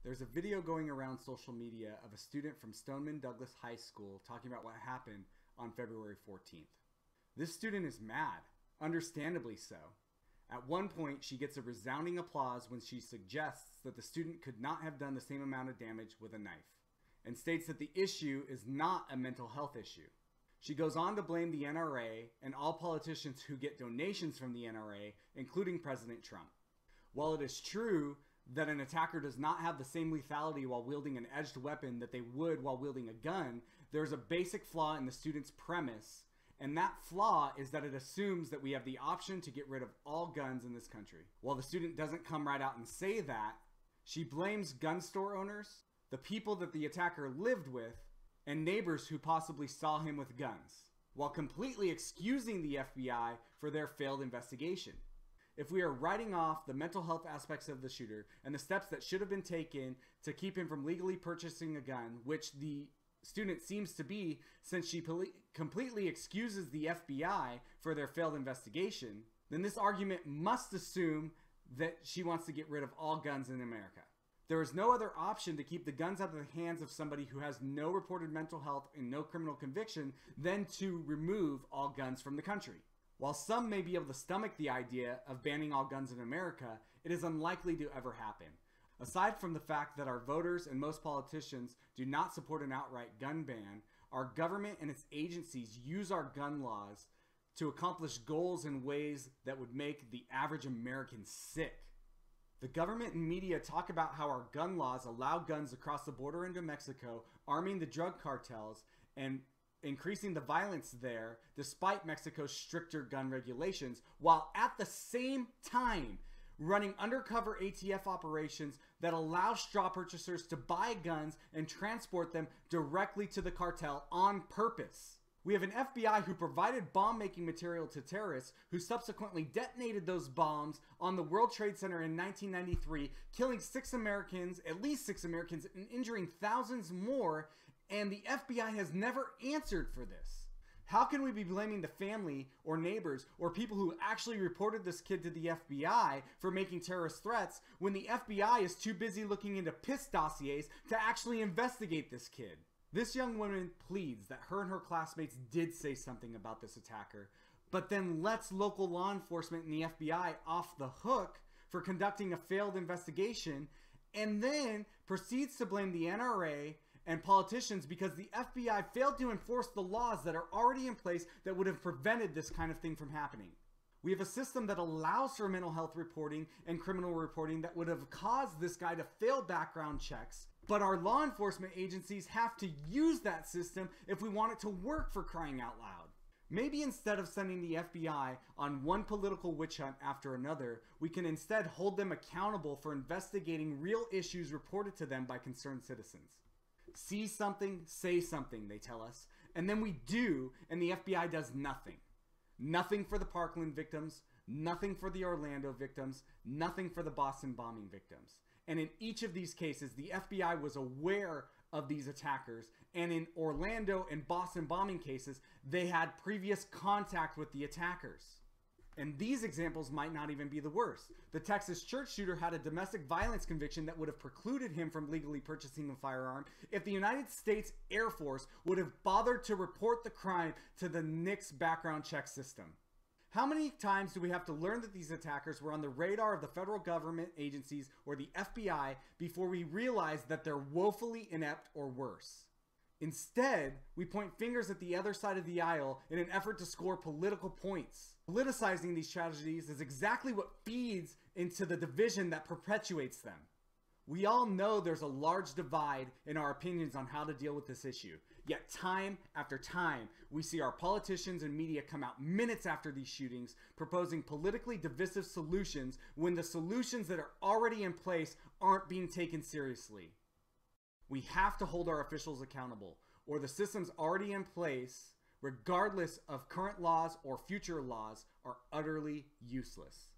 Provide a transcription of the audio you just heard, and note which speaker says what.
Speaker 1: There's a video going around social media of a student from Stoneman Douglas High School talking about what happened on February 14th. This student is mad, understandably so. At one point, she gets a resounding applause when she suggests that the student could not have done the same amount of damage with a knife, and states that the issue is not a mental health issue. She goes on to blame the NRA and all politicians who get donations from the NRA, including President Trump. While it is true that an attacker does not have the same lethality while wielding an edged weapon that they would while wielding a gun, there's a basic flaw in the student's premise, and that flaw is that it assumes that we have the option to get rid of all guns in this country. While the student doesn't come right out and say that, she blames gun store owners, the people that the attacker lived with, and neighbors who possibly saw him with guns, while completely excusing the FBI for their failed investigation. If we are writing off the mental health aspects of the shooter and the steps that should have been taken to keep him from legally purchasing a gun, which the student seems to be since she completely excuses the FBI for their failed investigation, then this argument must assume that she wants to get rid of all guns in America. There is no other option to keep the guns out of the hands of somebody who has no reported mental health and no criminal conviction than to remove all guns from the country. While some may be able to stomach the idea of banning all guns in America, it is unlikely to ever happen. Aside from the fact that our voters and most politicians do not support an outright gun ban, our government and its agencies use our gun laws to accomplish goals in ways that would make the average American sick. The government and media talk about how our gun laws allow guns across the border into Mexico, arming the drug cartels and increasing the violence there despite Mexico's stricter gun regulations, while at the same time running undercover ATF operations that allow straw purchasers to buy guns and transport them directly to the cartel on purpose. We have an FBI who provided bomb-making material to terrorists who subsequently detonated those bombs on the World Trade Center in 1993, killing at least six Americans, and injuring thousands more, and the FBI has never answered for this. How can we be blaming the family or neighbors or people who actually reported this kid to the FBI for making terrorist threats when the FBI is too busy looking into piss dossiers to actually investigate this kid? This young woman pleads that her and her classmates did say something about this attacker, but then lets local law enforcement and the FBI off the hook for conducting a failed investigation, and then proceeds to blame the NRA and politicians because the FBI failed to enforce the laws that are already in place that would have prevented this kind of thing from happening. We have a system that allows for mental health reporting and criminal reporting that would have caused this guy to fail background checks, but our law enforcement agencies have to use that system if we want it to work, for crying out loud. Maybe instead of sending the FBI on one political witch hunt after another, we can instead hold them accountable for investigating real issues reported to them by concerned citizens. See something, say something, they tell us, and then we do, and the FBI does nothing. Nothing for the Parkland victims, nothing for the Orlando victims, nothing for the Boston bombing victims. And in each of these cases, the FBI was aware of these attackers, and in Orlando and Boston bombing cases, they had previous contact with the attackers. And these examples might not even be the worst. The Texas church shooter had a domestic violence conviction that would have precluded him from legally purchasing a firearm if the United States Air Force would have bothered to report the crime to the NICS background check system. How many times do we have to learn that these attackers were on the radar of the federal government agencies or the FBI before we realize that they're woefully inept or worse? Instead, we point fingers at the other side of the aisle in an effort to score political points. Politicizing these tragedies is exactly what feeds into the division that perpetuates them. We all know there's a large divide in our opinions on how to deal with this issue. Yet time after time, we see our politicians and media come out minutes after these shootings proposing politically divisive solutions when the solutions that are already in place aren't being taken seriously. We have to hold our officials accountable, or the systems already in place, regardless of current laws or future laws, are utterly useless.